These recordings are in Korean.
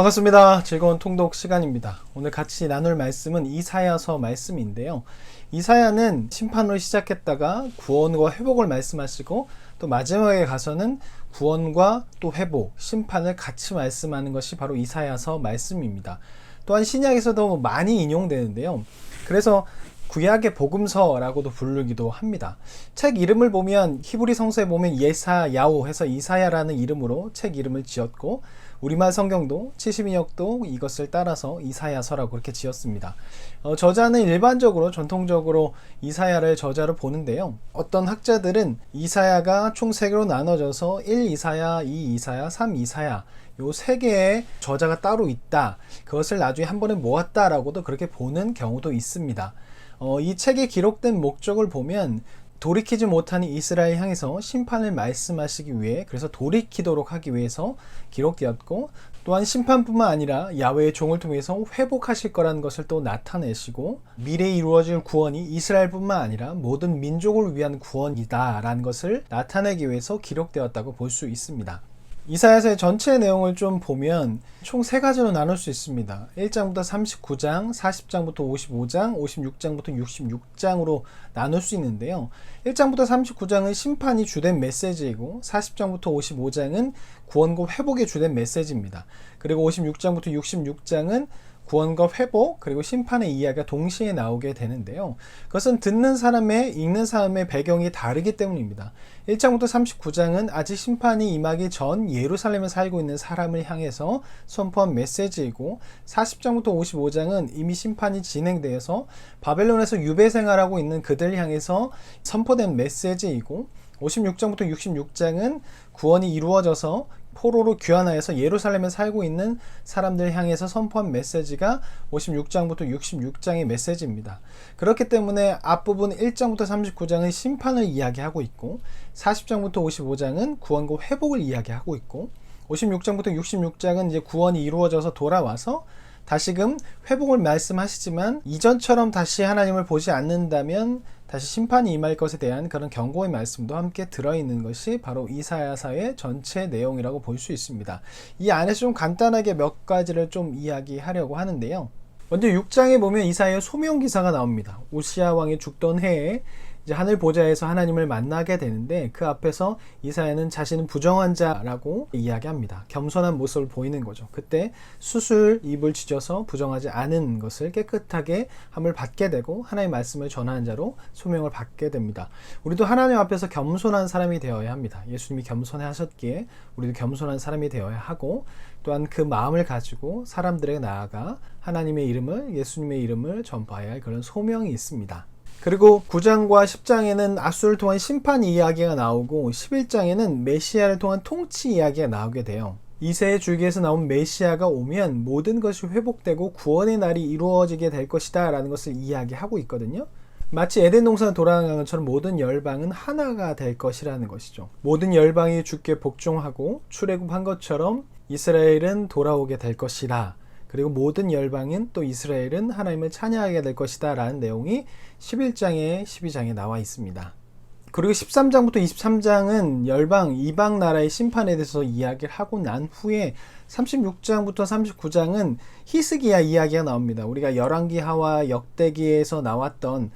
반갑습니다. 즐거운 통독 시간입니다. 오늘 같이 나눌 말씀은 이사야서 말씀인데요. 이사야는 심판으로 시작했다가 구원과 회복을 말씀하시고 또 마지막에 가서는 구원과 또 회복, 심판을 같이 말씀하는 것이 바로 이사야서 말씀입니다. 또한 신약에서도 많이 인용되는데요. 그래서 구약의 복음서라고도 부르기도 합니다. 책 이름을 보면 히브리 성서에 보면 예사야오 해서 이사야라는 이름으로 책 이름을 지었고, 우리말 성경도 70인역도 이것을 따라서 이사야서라고 그렇게 지었습니다. 저자는 일반적으로 전통적으로 이사야를 저자로 보는데요. 어떤 학자들은 이사야가 총 3개로 나눠져서 1 이사야, 2 이사야, 3 이사야 요 3개의 저자가 따로 있다. 그것을 나중에 한 번에 모았다라고도 그렇게 보는 경우도 있습니다. 이 책에 기록된 목적을 보면 돌이키지 못하는 이스라엘 향해서 심판을 말씀하시기 위해, 그래서 돌이키도록 하기 위해서 기록되었고, 또한 심판뿐만 아니라 야훼의 종을 통해서 회복하실 거라는 것을 또 나타내시고, 미래에 이루어질 구원이 이스라엘뿐만 아니라 모든 민족을 위한 구원이다 라는 것을 나타내기 위해서 기록되었다고 볼 수 있습니다. 이사야서의 전체 내용을 좀 보면 총 3가지로 나눌 수 있습니다. 1장부터 39장, 40장부터 55장, 56장부터 66장으로 나눌 수 있는데요. 1장부터 39장은 심판이 주된 메시지이고, 40장부터 55장은 구원과 회복이 주된 메시지입니다. 그리고 56장부터 66장은 구원과 회복, 그리고 심판의 이야기가 동시에 나오게 되는데요. 그것은 듣는 사람의, 읽는 사람의 배경이 다르기 때문입니다. 1장부터 39장은 아직 심판이 임하기 전 예루살렘에 살고 있는 사람을 향해서 선포한 메시지이고, 40장부터 55장은 이미 심판이 진행되어서 바벨론에서 유배 생활하고 있는 그들 향해서 선포된 메시지이고, 56장부터 66장은 구원이 이루어져서 포로로 귀환하여서 예루살렘에 살고 있는 사람들 향해서 선포한 메시지가 56장부터 66장의 메시지입니다. 그렇기 때문에 앞부분 1장부터 39장은 심판을 이야기하고 있고, 40장부터 55장은 구원과 회복을 이야기하고 있고, 56장부터 66장은 이제 구원이 이루어져서 돌아와서 다시금 회복을 말씀하시지만, 이전처럼 다시 하나님을 보지 않는다면 다시 심판이 임할 것에 대한 그런 경고의 말씀도 함께 들어있는 것이 바로 이사야서의 전체 내용이라고 볼 수 있습니다. 이 안에서 좀 간단하게 몇 가지를 좀 이야기하려고 하는데요. 먼저 6장에 보면 이사야의 소명 기사가 나옵니다. 오시아 왕이 죽던 해에 이제 하늘 보좌에서 하나님을 만나게 되는데, 그 앞에서 이사야는 자신은 부정한 자라고 이야기합니다. 겸손한 모습을 보이는 거죠. 그때 수술 입을 지져서 부정하지 않은 것을 깨끗하게 함을 받게 되고, 하나님의 말씀을 전하는 자로 소명을 받게 됩니다. 우리도 하나님 앞에서 겸손한 사람이 되어야 합니다. 예수님이 겸손해 하셨기에 우리도 겸손한 사람이 되어야 하고, 또한 그 마음을 가지고 사람들에게 나아가 하나님의 이름을, 예수님의 이름을 전파해야 할 그런 소명이 있습니다. 그리고 9장과 10장에는 앗수를 통한 심판 이야기가 나오고, 11장에는 메시아를 통한 통치 이야기가 나오게 돼요. 이새의 줄기에서 나온 메시아가 오면 모든 것이 회복되고 구원의 날이 이루어지게 될 것이다 라는 것을 이야기하고 있거든요. 마치 에덴 동산을 돌아간 것처럼 모든 열방은 하나가 될 것이라는 것이죠. 모든 열방이 주께 복종하고 출애굽한 것처럼 이스라엘은 돌아오게 될 것이라, 그리고 모든 열방은 또 이스라엘은 하나님을 찬양하게 될 것이다 라는 내용이 11장에 12장에 나와 있습니다. 그리고 13장부터 23장은 열방, 이방 나라의 심판에 대해서 이야기를 하고 난 후에 36장부터 39장은 히스기야 이야기가 나옵니다. 우리가 열왕기하와 역대기에서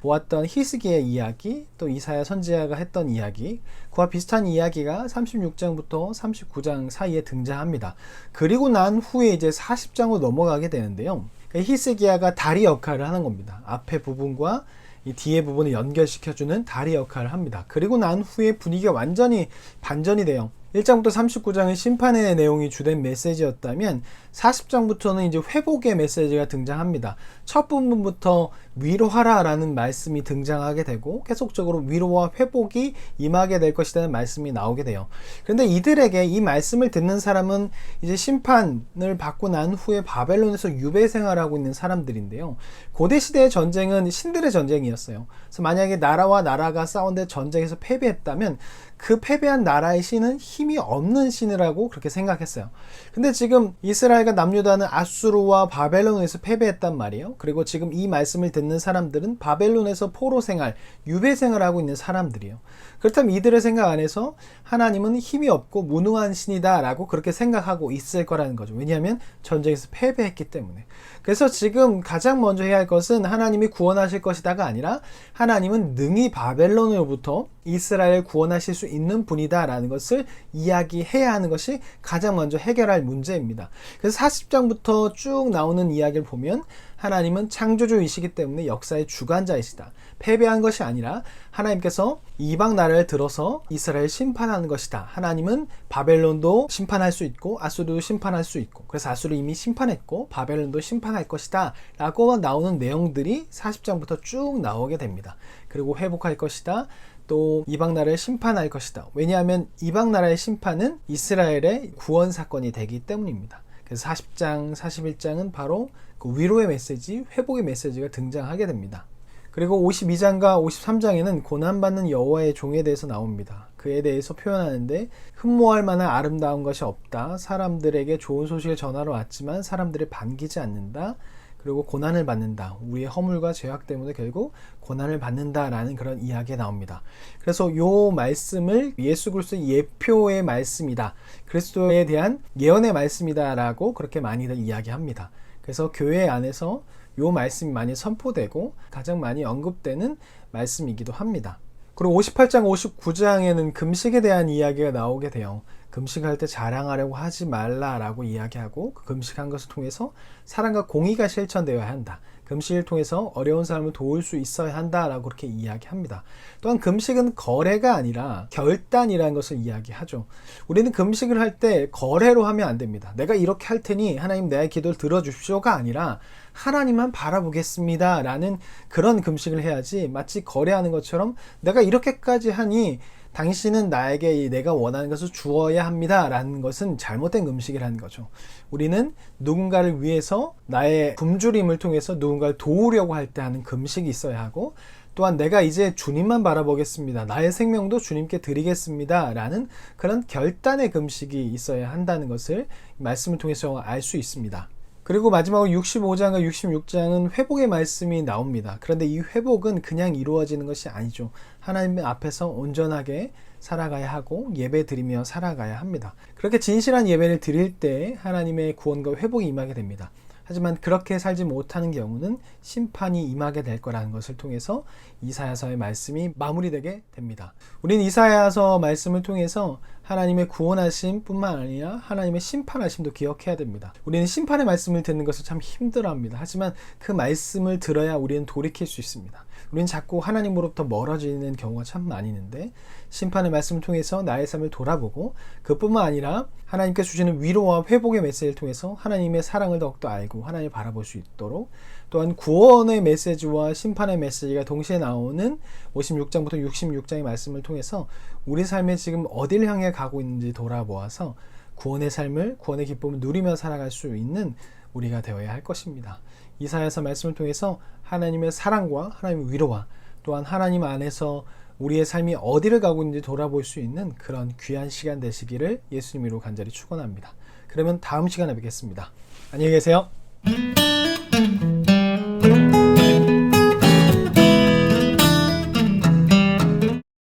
보았던 히스기야 이야기, 또 이사야 선지자가 했던 이야기, 그와 비슷한 이야기가 36장부터 39장 사이에 등장합니다. 그리고 난 후에 이제 40장으로 넘어가게 되는데요. 히스기야가 다리 역할을 하는 겁니다. 앞에 부분과 이 뒤에 부분을 연결시켜주는 다리 역할을 합니다. 그리고 난 후에 분위기가 완전히 반전이 돼요. 1장부터 39장은 심판의 내용이 주된 메시지였다면 40장부터는 이제 회복의 메시지가 등장합니다. 첫 부분부터 위로하라 라는 말씀이 등장하게 되고, 계속적으로 위로와 회복이 임하게 될 것이라는 말씀이 나오게 돼요. 그런데 이들에게 이 말씀을 듣는 사람은 이제 심판을 받고 난 후에 바벨론에서 유배 생활하고 있는 사람들인데요. 고대 시대의 전쟁은 신들의 전쟁이었어요. 그래서 만약에 나라와 나라가 싸운데 전쟁에서 패배했다면 그 패배한 나라의 신은 힘이 힘이 없는 신이라고 그렇게 생각했어요. 근데 지금 이스라엘과 남유다는 아수르와 바벨론에서 패배했단 말이에요. 그리고 지금 이 말씀을 듣는 사람들은 바벨론에서 포로 생활, 유배 생활하고 있는 사람들이에요. 그렇다면 이들의 생각 안에서 하나님은 힘이 없고 무능한 신이다 라고 그렇게 생각하고 있을 거라는 거죠. 왜냐하면 전쟁에서 패배했기 때문에. 그래서 지금 가장 먼저 해야 할 것은 하나님이 구원하실 것이다가 아니라 하나님은 능히 바벨론으로부터 이스라엘 구원하실 수 있는 분이다 라는 것을 이야기해야 하는 것이 가장 먼저 해결할 문제입니다. 그래서 40장부터 쭉 나오는 이야기를 보면 하나님은 창조주이시기 때문에 역사의 주관자이시다. 패배한 것이 아니라 하나님께서 이방 나라를 들어서 이스라엘 심판하는 것이다. 하나님은 바벨론도 심판할 수 있고 아수르도 심판할 수 있고, 그래서 아수르 이미 심판했고 바벨론도 심판할 것이다 라고 나오는 내용들이 40장부터 쭉 나오게 됩니다. 그리고 회복할 것이다. 또 이방 나라를 심판할 것이다. 왜냐하면 이방 나라의 심판은 이스라엘의 구원 사건이 되기 때문입니다. 그래서 40장, 41장은 바로 그 위로의 메시지, 회복의 메시지가 등장하게 됩니다. 그리고 52장과 53장에는 고난받는 여호와의 종에 대해서 나옵니다. 그에 대해서 표현하는데 흠모할 만한 아름다운 것이 없다. 사람들에게 좋은 소식을 전하러 왔지만 사람들을 반기지 않는다. 그리고 고난을 받는다. 우리의 허물과 죄악 때문에 결국 고난을 받는다라는 그런 이야기가 나옵니다. 그래서 이 말씀을 예수 그리스도의 예표의 말씀이다. 그리스도에 대한 예언의 말씀이다라고 그렇게 많이들 이야기합니다. 그래서 교회 안에서 이 말씀이 많이 선포되고 가장 많이 언급되는 말씀이기도 합니다. 그리고 58장, 59장에는 금식에 대한 이야기가 나오게 돼요. 금식할 때 자랑하려고 하지 말라라고 이야기하고 그 금식한 것을 통해서 사랑과 공의가 실천되어야 한다. 금식을 통해서 어려운 사람을 도울 수 있어야 한다라고 그렇게 이야기합니다. 또한 금식은 거래가 아니라 결단이라는 것을 이야기하죠. 우리는 금식을 할 때 거래로 하면 안 됩니다. 내가 이렇게 할 테니 하나님 내 기도를 들어주십시오가 아니라 하나님만 바라보겠습니다 라는 그런 금식을 해야지, 마치 거래하는 것처럼 내가 이렇게까지 하니 당신은 나에게 내가 원하는 것을 주어야 합니다 라는 것은 잘못된 금식이라는 거죠. 우리는 누군가를 위해서 나의 굶주림을 통해서 누군가를 도우려고 할 때 하는 금식이 있어야 하고, 또한 내가 이제 주님만 바라보겠습니다, 나의 생명도 주님께 드리겠습니다 라는 그런 결단의 금식이 있어야 한다는 것을 말씀을 통해서 알 수 있습니다. 그리고 마지막으로 65장과 66장은 회복의 말씀이 나옵니다. 그런데 이 회복은 그냥 이루어지는 것이 아니죠. 하나님 앞에서 온전하게 살아가야 하고 예배 드리며 살아가야 합니다. 그렇게 진실한 예배를 드릴 때 하나님의 구원과 회복이 임하게 됩니다. 하지만 그렇게 살지 못하는 경우는 심판이 임하게 될 거라는 것을 통해서 이사야서의 말씀이 마무리되게 됩니다. 우리는 이사야서 말씀을 통해서 하나님의 구원하심 뿐만 아니라 하나님의 심판하심도 기억해야 됩니다. 우리는 심판의 말씀을 듣는 것을 참 힘들어합니다. 하지만 그 말씀을 들어야 우리는 돌이킬 수 있습니다. 우리는 자꾸 하나님으로부터 멀어지는 경우가 참 많이 있는데, 심판의 말씀을 통해서 나의 삶을 돌아보고 그뿐만 아니라 하나님께서 주시는 위로와 회복의 메시지를 통해서 하나님의 사랑을 더욱더 알고 하나님을 바라볼 수 있도록, 또한 구원의 메시지와 심판의 메시지가 동시에 나오는 56장부터 66장의 말씀을 통해서 우리 삶에 지금 어디를 향해 가고 있는지 돌아보아서 구원의 삶을, 구원의 기쁨을 누리며 살아갈 수 있는 우리가 되어야 할 것입니다. 이사야서 말씀을 통해서 하나님의 사랑과 하나님의 위로와 또한 하나님 안에서 우리의 삶이 어디를 가고 있는지 돌아볼 수 있는 그런 귀한 시간 되시기를 예수님으로 간절히 축원합니다. 그러면 다음 시간에 뵙겠습니다. 안녕히 계세요.